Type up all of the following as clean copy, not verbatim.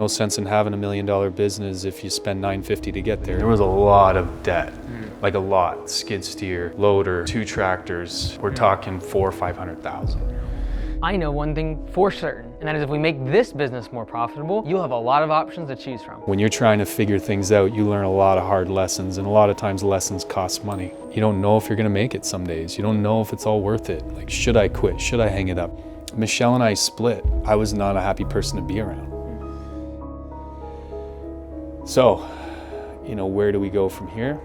No sense in having $1 million business if you spend $950 to get there. There was a lot of debt, like a lot. Skid steer, loader, 2 tractors. We're talking $400,000 or $500,000. I know one thing for certain, and that is if we make this business more profitable, you'll have a lot of options to choose from. When you're trying to figure things out, you learn a lot of hard lessons, and a lot of times lessons cost money. You don't know if you're gonna make it some days. You don't know if it's all worth it. Like, should I quit? Should I hang it up? Michelle and I split. I was not a happy person to be around. So, where do we go from here?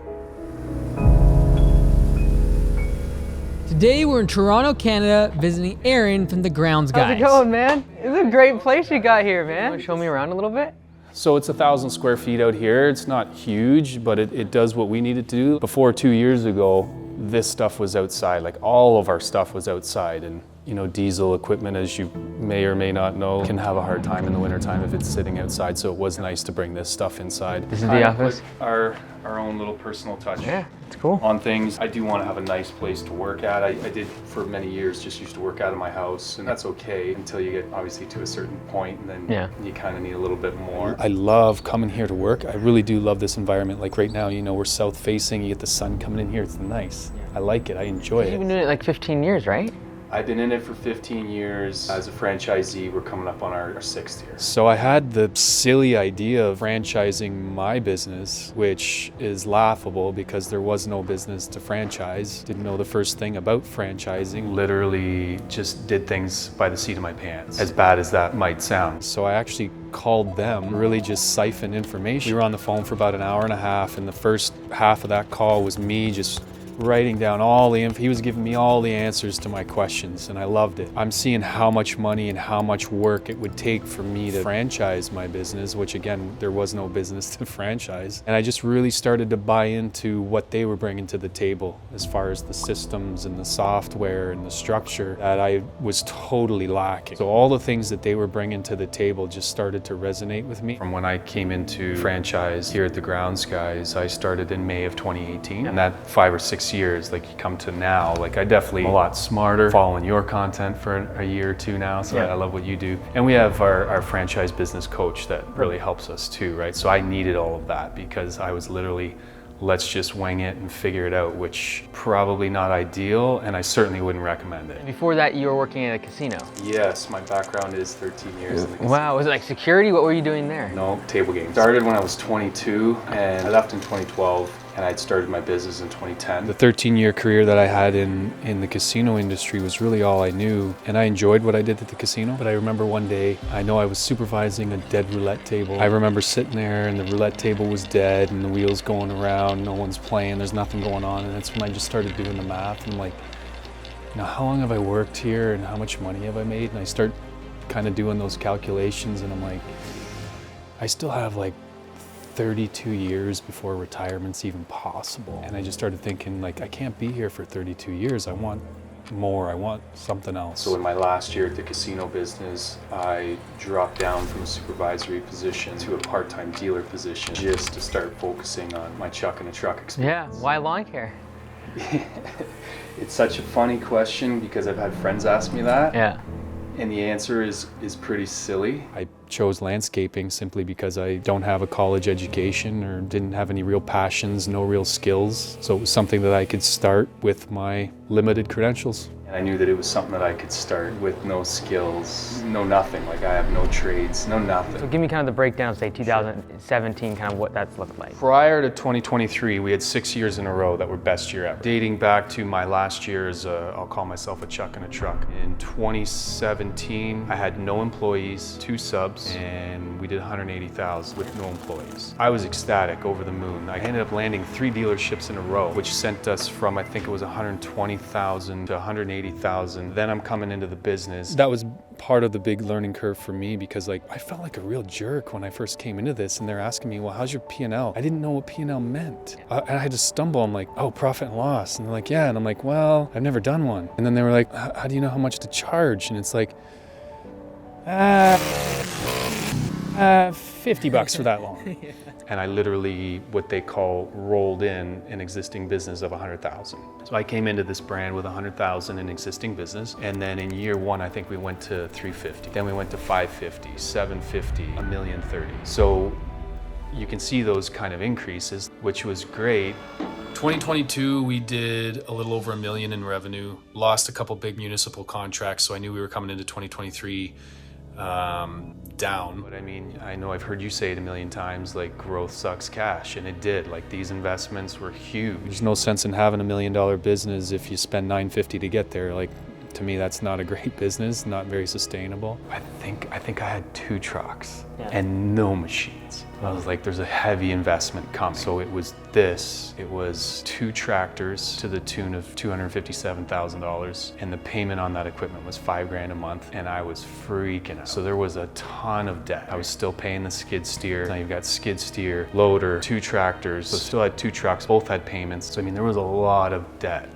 Today we're in Toronto, Canada, visiting Aaron from the Grounds Guys. How's it going, man? It's a great place you got here, man. Want to show me around a little bit? So it's 1,000 square feet out here. It's not huge, but it does what we need it to do. Before 2 years ago, this stuff was outside. Like, all of our stuff was outside. And diesel equipment, as you may or may not know, can have a hard time in the wintertime if it's sitting outside. So it was nice to bring this stuff inside. This is the office? Our own little personal touch. Yeah, it's cool. On things. I do want to have a nice place to work at. I did for many years just used to work out of my house, and that's okay until you get obviously to a certain point, and then you kind of need a little bit more. I love coming here to work. I really do love this environment. Like right now, we're south facing, you get the sun coming in here. It's nice. I like it. I enjoy it. You've been doing it like 15 years, right? I've been in it for 15 years. As a franchisee, we're coming up on our 6th year. So I had the silly idea of franchising my business, which is laughable because there was no business to franchise. Didn't know the first thing about franchising. Literally just did things by the seat of my pants, as bad as that might sound. So I actually called them, really just siphon information. We were on the phone for about an hour and a half, and the first half of that call was me just writing down all the info. He was giving me all the answers to my questions, and I loved it. I'm seeing how much money and how much work it would take for me to franchise my business, which again, there was no business to franchise. And I just really started to buy into what they were bringing to the table as far as the systems and the software and the structure that I was totally lacking. So all the things that they were bringing to the table just started to resonate with me. From when I came into franchise here at the Grounds Guys, I started in May of 2018, and that 5 or 6 years, like you come to now, like I definitely am a lot smarter, following your content for a year or two now, so I love what you do. And we have our franchise business coach that really helps us too, right? So I needed all of that because I was literally, let's just wing it and figure it out, which probably not ideal, and I certainly wouldn't recommend it. Before that, you were working at a casino. Yes, my background is 13 years in the casino. Wow, was it like security? What were you doing there? No, table games. Started when I was 22, and I left in 2012. And I'd started my business in 2010. The 13-year career that I had in the casino industry was really all I knew. And I enjoyed what I did at the casino. But I remember one day, I know I was supervising a dead roulette table. I remember sitting there and the roulette table was dead and the wheels going around, no one's playing, there's nothing going on. And that's when I just started doing the math. And I'm like, how long have I worked here and how much money have I made? And I start kind of doing those calculations, and I'm like, I still have like 32 years before retirement's even possible. And I just started thinking, like, I can't be here for 32 years. I want more. I want something else. So in my last year at the casino business, I dropped down from a supervisory position to a part-time dealer position just to start focusing on my Chuck in a Truck experience. Yeah, why lawn care? It's such a funny question because I've had friends ask me that. Yeah. And the answer is pretty silly. I chose landscaping simply because I don't have a college education or didn't have any real passions, no real skills. So it was something that I could start with my limited credentials. And I knew that it was something that I could start with no skills, no nothing. Like I have no trades, no nothing. So give me kind of the breakdown, say 2017, kind of what that's looked like. Prior to 2023, we had 6 years in a row that were best year ever. Dating back to my last year as I'll call myself a Chuck in a Truck. In 2017, I had no employees, 2 subs, and we did 180,000 with no employees. I was ecstatic, over the moon. I ended up landing 3 dealerships in a row, which sent us from, I think it was 120,000 to 180,000. Then I'm coming into the business. That was part of the big learning curve for me because I felt like a real jerk when I first came into this, and they're asking me, well, how's your P&L? I didn't know what P&L meant. And I had to stumble. I'm like, oh, profit and loss. And they're like, yeah. And I'm like, well, I've never done one. And then they were like, how do you know how much to charge? And it's like, $50 for that loan. And I literally, what they call, rolled in an existing business of 100,000. So I came into this brand with 100,000 in existing business. And then in year one, I think we went to 350. Then we went to 550, 750, $1,030,000. So you can see those kind of increases, which was great. 2022, we did a little over $1 million in revenue, lost a couple big municipal contracts, so I knew we were coming into 2023 down. But I mean, I know I've heard you say it a million times, like growth sucks cash, and it did. Like these investments were huge. There's no sense in having $1 million business if you spend $950 to get there. Like, to me, that's not a great business, not very sustainable. I think I had 2 trucks and no machines. I was like, there's a heavy investment coming. So it was 2 tractors to the tune of $257,000. And the payment on that equipment was $5,000 a month. And I was freaking out. So there was a ton of debt. I was still paying the skid steer. Now you've got skid steer, loader, 2 tractors. So still had 2 trucks, both had payments. So I mean, there was a lot of debt,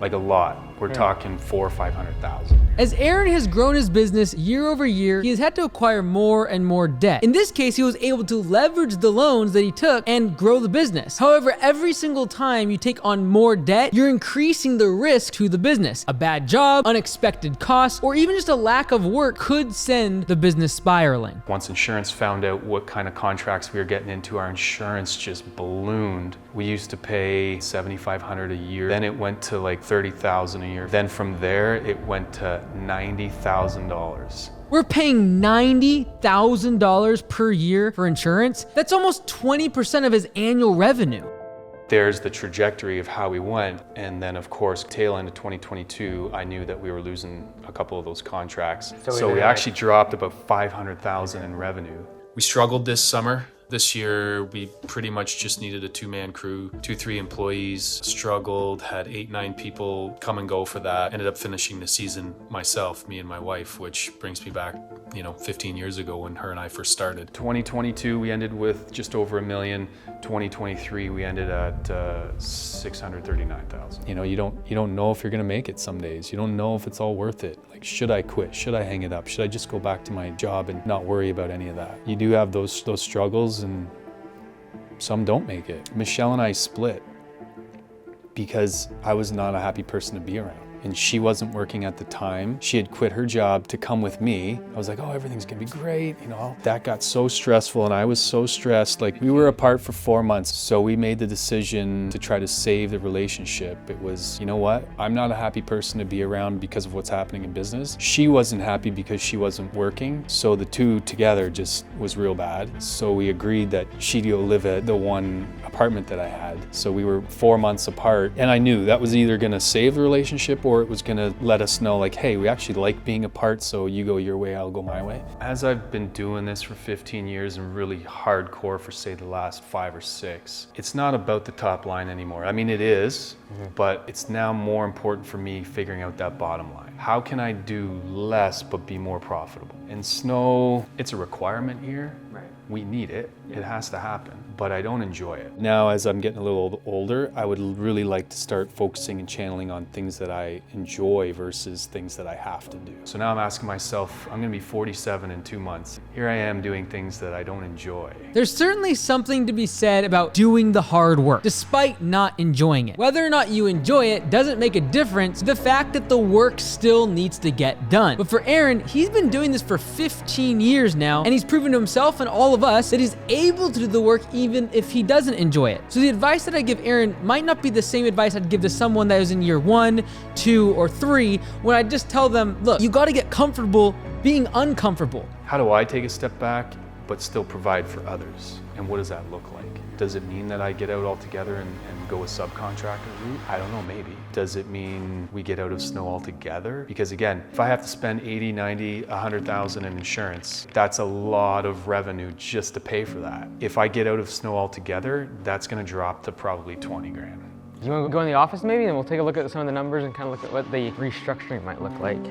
like a lot. We're talking $400,000 or $500,000. As Aaron has grown his business year over year, he has had to acquire more and more debt. In this case, he was able to leverage the loans that he took and grow the business. However, every single time you take on more debt, you're increasing the risk to the business. A bad job, unexpected costs, or even just a lack of work could send the business spiraling. Once insurance found out what kind of contracts we were getting into, our insurance just ballooned. We used to pay $7,500 a year. Then it went to like $30,000 a year. Then from there, it went to $90,000. We're paying $90,000 per year for insurance. That's almost 20% of his annual revenue. There's the trajectory of how we went. And then of course, tail end of 2022, I knew that we were losing a couple of those contracts. So we actually dropped about $500,000 in revenue. We struggled this summer. This year, we pretty much just needed a 2-man crew, 2-3 employees, struggled, had 8-9 people come and go for that. Ended up finishing the season myself, me and my wife, which brings me back, 15 years ago when her and I first started. 2022, we ended with just over $1 million. 2023, we ended at $639,000. You don't know if you're gonna make it some days. You don't know if it's all worth it. Like, should I quit? Should I hang it up? Should I just go back to my job and not worry about any of that? You do have those struggles, and some don't make it. Michelle and I split because I was not a happy person to be around. And she wasn't working at the time. She had quit her job to come with me. I was like, oh, everything's gonna be great. That got so stressful and I was so stressed. Like, we were apart for 4 months. So we made the decision to try to save the relationship. It was, you know what? I'm not a happy person to be around because of what's happening in business. She wasn't happy because she wasn't working. So the two together just was real bad. So we agreed that she'd go live at the one apartment that I had. So we were 4 months apart. And I knew that was either gonna save the relationship or it was gonna let us know, like, hey, we actually like being apart, so you go your way, I'll go my way. As I've been doing this for 15 years and really hardcore for, say, the last 5 or 6, it's not about the top line anymore. I mean, it is, but it's now more important for me figuring out that bottom line. How can I do less but be more profitable? And snow, it's a requirement here. Right. We need it. It has to happen, but I don't enjoy it. Now, as I'm getting a little older, I would really like to start focusing and channeling on things that I enjoy versus things that I have to do. So now I'm asking myself, I'm gonna be 47 in 2 months. Here I am doing things that I don't enjoy. There's certainly something to be said about doing the hard work, despite not enjoying it. Whether or not you enjoy it doesn't make a difference. The fact that the work still needs to get done. But for Aaron, he's been doing this for 15 years now, and he's proven to himself and all of us that he's able to do the work even if he doesn't enjoy it. So the advice that I give Aaron might not be the same advice I'd give to someone that was in year 1, 2, or 3, when I just tell them, look, you gotta get comfortable being uncomfortable. How do I take a step back but still provide for others? And what does that look like? Does it mean that I get out altogether and go a subcontractor route? I don't know, maybe. Does it mean we get out of snow altogether? Because again, if I have to spend 80, 90, 100,000 in insurance, that's a lot of revenue just to pay for that. If I get out of snow altogether, that's gonna drop to probably 20 grand. You want to go in the office maybe, and we'll take a look at some of the numbers and kind of look at what the restructuring might look like.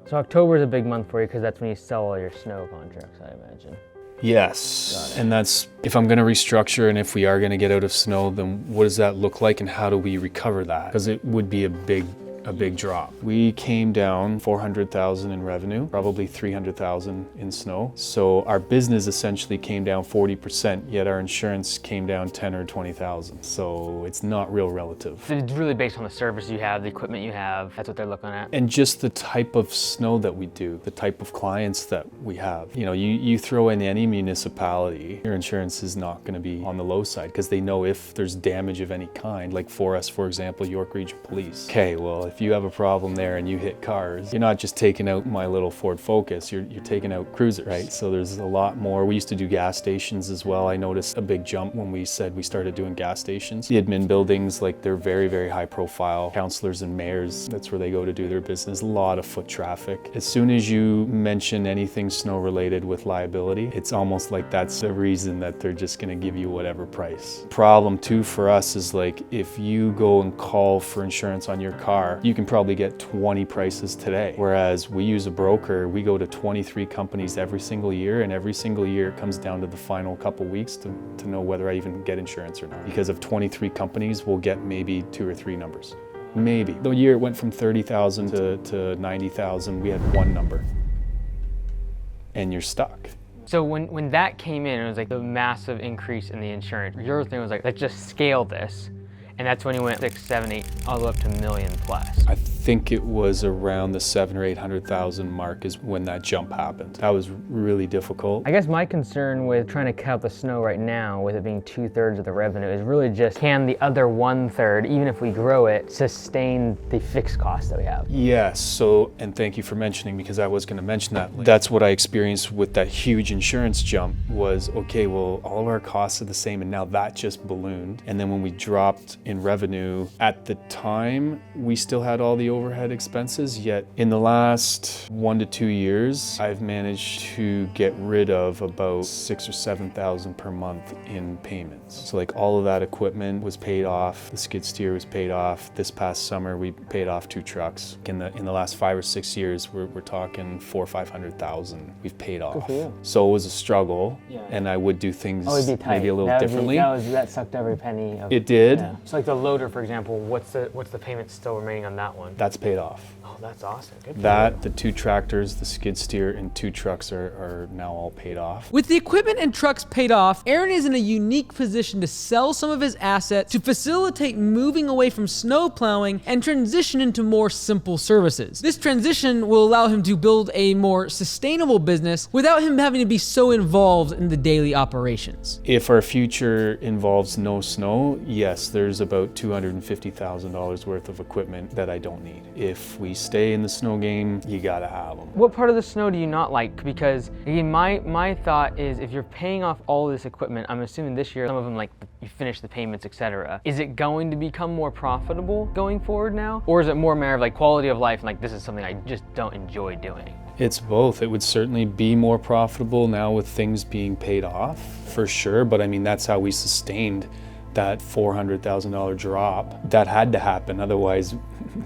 So October is a big month for you because that's when you sell all your snow contracts, I imagine. Yes, and that's, if I'm gonna restructure and if we are gonna get out of snow, then what does that look like and how do we recover that? Because it would be a big a big drop. We came down 400,000 in revenue, probably 300,000 in snow. So our business essentially came down 40%, yet our insurance came down 10 or 20,000. So it's not real relative. It's really based on the service you have, the equipment you have. That's what they're looking at. And just the type of snow that we do, the type of clients that we have. You know, you throw in any municipality, your insurance is not going to be on the low side because they know if there's damage of any kind, like for us, for example, York Region Police. Okay, well, if you have a problem there and you hit cars, you're not just taking out my little Ford Focus, you're taking out cruisers, right? So there's a lot more. We used to do gas stations as well. I noticed a big jump when we said we started doing gas stations. The admin buildings, like they're very, very high profile. Councillors and mayors, that's where they go to do their business. A lot of foot traffic. As soon as you mention anything snow related with liability, it's almost like that's the reason that they're just gonna give you whatever price. Problem too for us is like if you go and call for insurance on your car, you can probably get 20 prices today. Whereas we use a broker, we go to 23 companies every single year, and every single year it comes down to the final couple weeks to know whether I even get insurance or not. Because of 23 companies, we'll get maybe 2 or 3 numbers. Maybe. The year it went from 30,000 to 90,000, we had 1 number. And you're stuck. So when that came in, it was like the massive increase in the insurance. Your thing was like, let's just scale this. And that's when he went 6, 7, 8, all the way up to $1 million plus. I think it was around the 700,000 or 800,000 mark is when that jump happened. That was really difficult. I guess my concern with trying to cut out the snow right now, with it being 2/3 of the revenue, is really just can the other 1/3, even if we grow it, sustain the fixed costs that we have? Yes, so, and thank you for mentioning, because I was gonna mention that. That's what I experienced with that huge insurance jump was, okay, well, all of our costs are the same, and now that just ballooned. And then when we dropped in revenue, at the time, we still had all the overhead expenses, yet in the last 1 to 2 years, I've managed to get rid of about 6,000 or 7,000 per month in payments. So like all of that equipment was paid off, the skid steer was paid off. This past summer, we paid off 2 trucks. In the last 5 or 6 years, we're talking 400,000 or 500,000 we've paid off. So it was a struggle, and I would do things maybe a little differently. That sucked every penny of it did. Yeah. So like the loader, for example, what's the payment still remaining on that one? That's paid off. Oh, that's awesome. Good for That, you. the 2 tractors, the skid steer, and 2 trucks are now all paid off. With the equipment and trucks paid off, Aaron is in a unique position to sell some of his assets to facilitate moving away from snow plowing and transition into more simple services. This transition will allow him to build a more sustainable business without him having to be so involved in the daily operations. If our future involves no snow, yes, there's about $250,000 worth of equipment that I don't need. If we stay in the snow game, you gotta have them. What part of the snow do you not like? Because again, my thought is if you're paying off all this equipment, I'm assuming this year some of them like you finish the payments, etc. Is it going to become more profitable going forward now, or is it more a matter of like quality of life and like this is something I just don't enjoy doing? It's both. It would certainly be more profitable now with things being paid off, for sure. But I mean, that's how we sustained that $400,000 drop. That had to happen. Otherwise,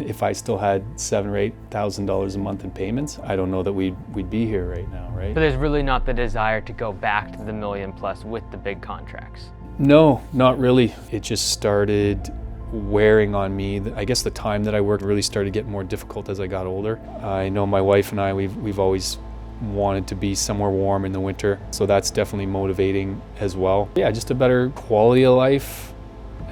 if I still had $7,000 or $8,000 a month in payments, I don't know that we'd be here right now, right? But there's really not the desire to go back to the $1 million plus with the big contracts. No, not really. It just started wearing on me. I guess the time that I worked really started getting more difficult as I got older. I know my wife and I, we've always wanted to be somewhere warm in the winter, so that's definitely motivating as well. Yeah, just a better quality of life.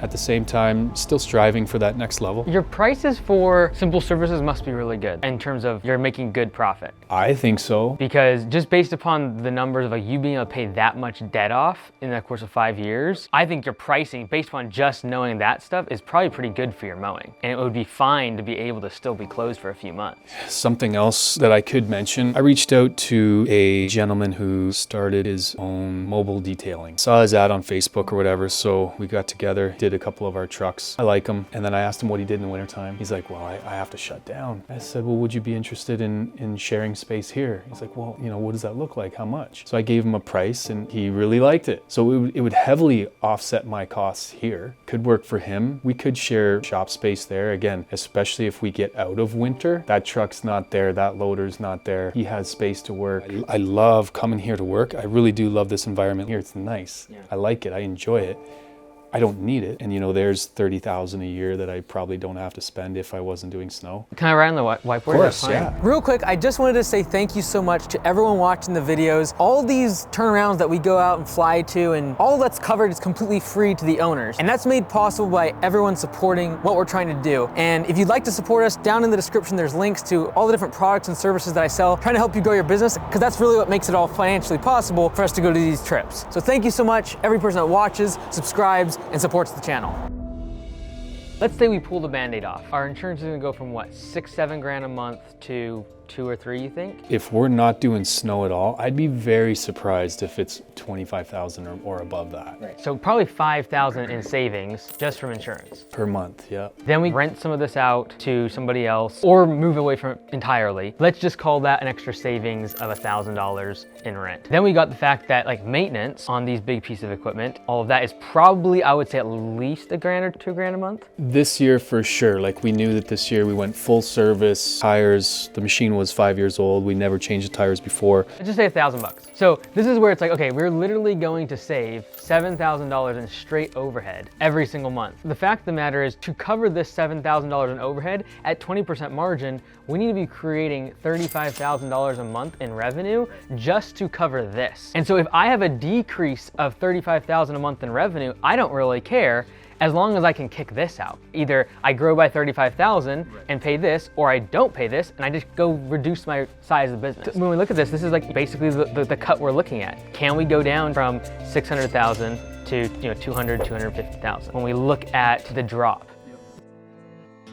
At the same time, still striving for that next level. Your prices for simple services must be really good in terms of you're making good profit. I think so. Because just based upon the numbers of like you being able to pay that much debt off in the course of 5 years, I think your pricing based upon just knowing that stuff is probably pretty good for your mowing. And it would be fine to be able to still be closed for a few months. Something else that I could mention, I reached out to a gentleman who started his own mobile detailing. Saw his ad on Facebook or whatever, so we got together, did a couple of our trucks. I like him. And then I asked him what he did in the wintertime. He's like, well, I have to shut down. I said, well, would you be interested in sharing space here? He's like, well, you know, what does that look like? How much? So I gave him a price and he really liked it. So it would heavily offset my costs here. Could work for him. We could share shop space there. Again, especially if we get out of winter, that truck's not there, that loader's not there. He has space to work. I love coming here to work. I really do love this environment here. It's nice. Yeah. I like it. I enjoy it. I don't need it. And you know, there's 30,000 a year that I probably don't have to spend if I wasn't doing snow. Can I write on the whiteboard? Of course, That's fine. yeah. Real quick, I just wanted to say thank you so much to everyone watching the videos. All these turnarounds that we go out and fly to, and all that's covered is completely free to the owners. And that's made possible by everyone supporting what we're trying to do. And if you'd like to support us, down in the description, there's links to all the different products and services that I sell, trying to help you grow your business, because that's really what makes it all financially possible for us to go to these trips. So thank you so much, every person that watches, subscribes, and supports the channel. Let's say we pull the Band-Aid off. Our insurance is gonna go from what, 6-7 grand a month to 2 or 3, you think? If we're not doing snow at all, I'd be very surprised if it's 25,000 or above that. Right. So probably 5,000 in savings just from insurance. Per month, yeah. Then we rent some of this out to somebody else or move away from it entirely. Let's just call that an extra savings of $1,000 in rent. Then we got the fact that like maintenance on these big pieces of equipment, all of that is probably, I would say, at least $1 grand or $2 grand a month. This year for sure, like we knew that this year we went full service, tires, the machine was 5 years old, we never changed the tires before. Let's just say $1,000. So this is where it's like, okay, we're literally going to save $7,000 in straight overhead every single month. The fact of the matter is, to cover this $7,000 in overhead at 20% margin, we need to be creating $35,000 a month in revenue just to cover this. And so if I have a decrease of $35,000 a month in revenue, I don't really care, as long as I can kick this out. Either I grow by 35,000 and pay this, or I don't pay this and I just go reduce my size of the business. When we look at this, this is like basically the cut we're looking at. Can we go down from 600,000 to 200, 250,000 when we look at the drop?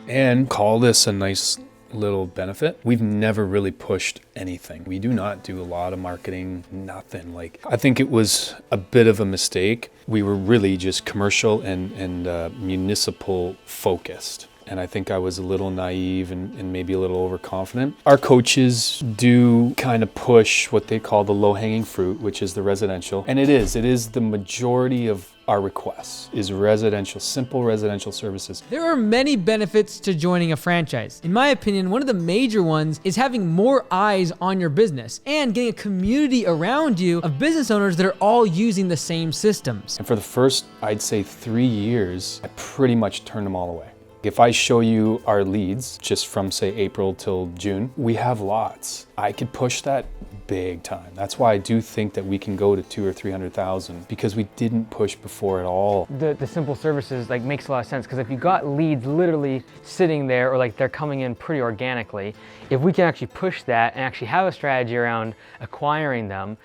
And call this a nice little benefit. We've never really pushed anything. We do not do a lot of marketing, nothing. Like, I think it was a bit of a mistake. We were really just commercial and municipal focused. And I think I was a little naive and maybe a little overconfident. Our coaches do kind of push what they call the low-hanging fruit, which is the residential. And it is the majority of our requests is residential, simple residential services. There are many benefits to joining a franchise. In my opinion, one of the major ones is having more eyes on your business and getting a community around you of business owners that are all using the same systems. And for the first, I'd say 3 years, I pretty much turned them all away. If I show you our leads, just from say April till June, we have lots. I could push that big time. That's why I do think that we can go to 200,000 or 300,000, because we didn't push before at all. The simple services like makes a lot of sense, because if you got leads literally sitting there, or like they're coming in pretty organically, if we can actually push that and actually have a strategy around acquiring them,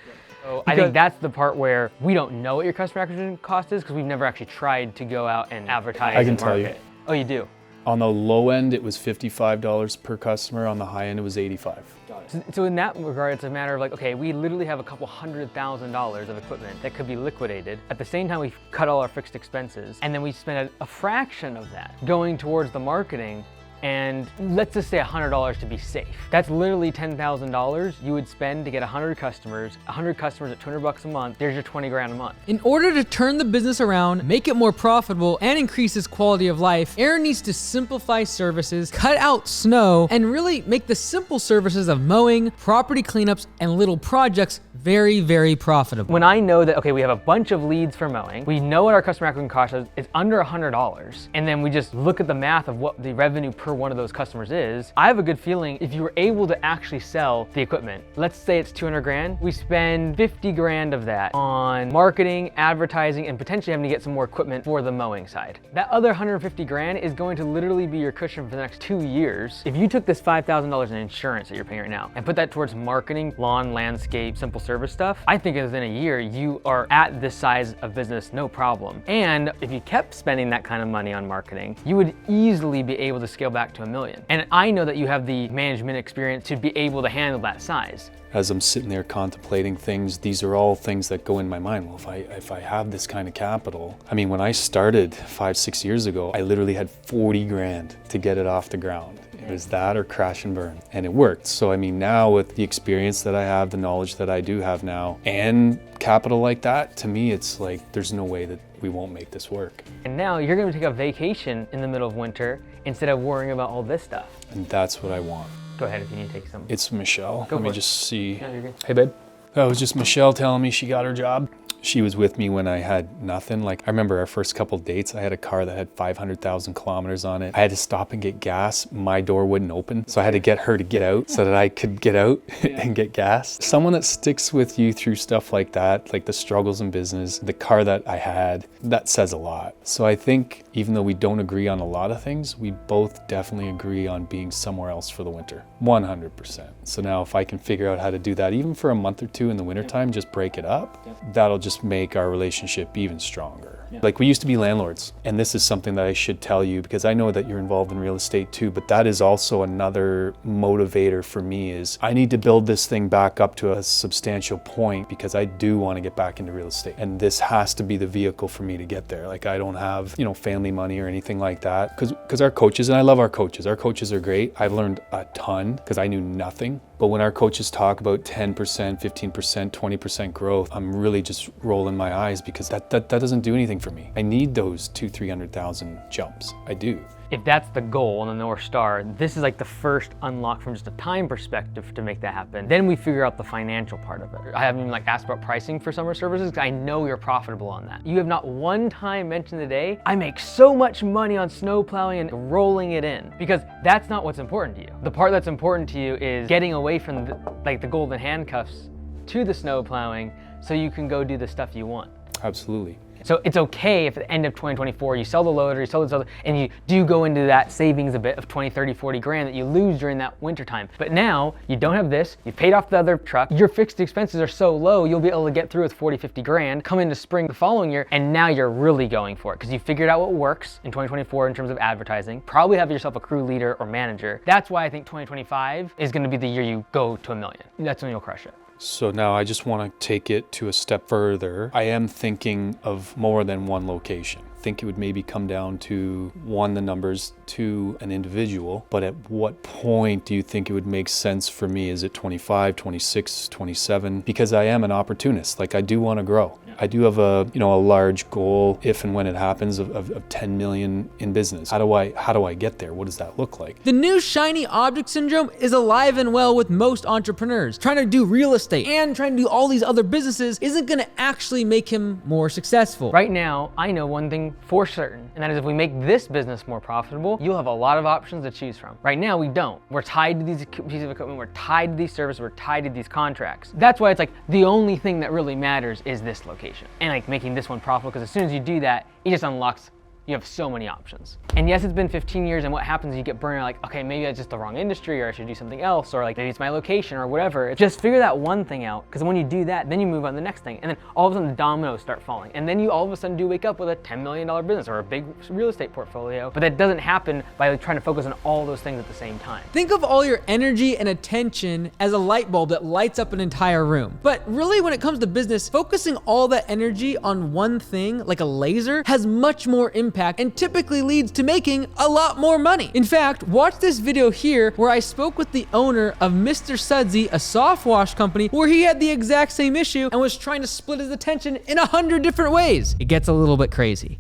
so I think that's the part where we don't know what your customer acquisition cost is, because we've never actually tried to go out and advertise. I can tell you. Oh, you do? On the low end, it was $55 per customer. On the high end, it was $85. So in that regard, it's a matter of like, okay, we literally have a couple $100,000 of equipment that could be liquidated. At the same time, we cut all our fixed expenses, and then we spend a fraction of that going towards the marketing. And let's just say $100 to be safe. That's literally $10,000 you would spend to get 100 customers. 100 customers at $200 a month, there's your 20 grand a month. In order to turn the business around, make it more profitable, and increase his quality of life, Aaron needs to simplify services, cut out snow, and really make the simple services of mowing, property cleanups, and little projects very, very profitable. When I know that, okay, we have a bunch of leads for mowing, we know what our customer acquisition cost is, it's under $100, and then we just look at the math of what the revenue per one of those customers is, I have a good feeling if you were able to actually sell the equipment, let's say it's 200 grand, we spend 50 grand of that on marketing, advertising, and potentially having to get some more equipment for the mowing side. That other 150 grand is going to literally be your cushion for the next 2 years. If you took this $5,000 in insurance that you're paying right now and put that towards marketing, lawn, landscape, simple service stuff, I think within a year, you are at this size of business, no problem. And if you kept spending that kind of money on marketing, you would easily be able to scale back to $1 million. And I know that you have the management experience to be able to handle that size. As I'm sitting there contemplating things, these are all things that go in my mind. Well, if I have this kind of capital, I mean, when I started 5-6 years ago, I literally had 40 grand to get it off the ground. It was that or crash and burn, and it worked. So I mean, now with the experience that I have, the knowledge that I do have now, and capital like that, to me, it's like, there's no way that we won't make this work. And now you're gonna take a vacation in the middle of winter instead of worrying about all this stuff. And that's what I want. Go ahead if you need to take some. It's Michelle. Go Let me for it. just see. Yeah, you're good. Hey, babe. That was just Michelle telling me she got her job. She was with me when I had nothing. Like, I remember our first couple dates, I had a car that had 500,000 kilometers on it. I had to stop and get gas. My door wouldn't open. So I had to get her to get out so that I could get out and get gas. Someone that sticks with you through stuff like that, like the struggles in business, the car that I had, that says a lot. So I think even though we don't agree on a lot of things, we both definitely agree on being somewhere else for the winter, 100%. So now if I can figure out how to do that, even for a month or two in the wintertime, just break it up, that'll just make our relationship even stronger. Like, we used to be landlords, and this is something that I should tell you because I know that you're involved in real estate too, but that is also another motivator for me is I need to build this thing back up to a substantial point because I do want to get back into real estate, and this has to be the vehicle for me to get there. Like, I don't have, family money or anything like that because our coaches, and I love our coaches are great. I've learned a ton because I knew nothing. But when our coaches talk about 10%, 15%, 20% growth, I'm really just rolling my eyes because that doesn't do anything for me. I need those 200,000-300,000 jumps. I do. If that's the goal on the North Star, this is like the first unlock from just a time perspective to make that happen. Then we figure out the financial part of it. I haven't even asked about pricing for summer services because I know you're profitable on that. You have not one time mentioned today, I make so much money on snow plowing and rolling it in, because that's not what's important to you. The part that's important to you is getting away from the golden handcuffs to the snow plowing so you can go do the stuff you want. Absolutely. So it's okay if at the end of 2024 you sell the loader, you sell this other, and you do go into that savings a bit of 20, 30, 40 grand that you lose during that winter time. But now you don't have this, you've paid off the other truck, your fixed expenses are so low, you'll be able to get through with 40, 50 grand, come into spring the following year, and now you're really going for it because you figured out what works in 2024 in terms of advertising, probably have yourself a crew leader or manager. That's why I think 2025 is gonna be the year you go to $1 million. That's when you'll crush it. So now I just want to take it to a step further. I am thinking of more than one location. I think it would maybe come down to one, the numbers, two, an individual. But at what point do you think it would make sense for me? Is it 25, 26, 27? Because I am an opportunist. Like, I do want to grow. I do have a large goal if and when it happens of 10 million in business. How do I get there? What does that look like? The new shiny object syndrome is alive and well with most entrepreneurs. Trying to do real estate and trying to do all these other businesses isn't gonna actually make him more successful. Right now, I know one thing for certain, and that is if we make this business more profitable, you'll have a lot of options to choose from. Right now, we don't. We're tied to these pieces of equipment, we're tied to these services, we're tied to these contracts. That's why it's the only thing that really matters is this location. And making this one profitable, because as soon as you do that, it just unlocks, you have so many options. And yes, it's been 15 years, and what happens is you get burned out, okay, maybe that's just the wrong industry, or I should do something else, or maybe it's my location, or whatever. Just figure that one thing out, because when you do that, then you move on to the next thing, and then all of a sudden the dominoes start falling, and then you all of a sudden do wake up with a $10 million business, or a big real estate portfolio, but that doesn't happen by trying to focus on all those things at the same time. Think of all your energy and attention as a light bulb that lights up an entire room. But really, when it comes to business, focusing all that energy on one thing, like a laser, has much more impact and typically leads to making a lot more money. In fact, watch this video here where I spoke with the owner of Mr. Sudsy, a soft wash company, where he had the exact same issue and was trying to split his attention in 100 different ways. It gets a little bit crazy.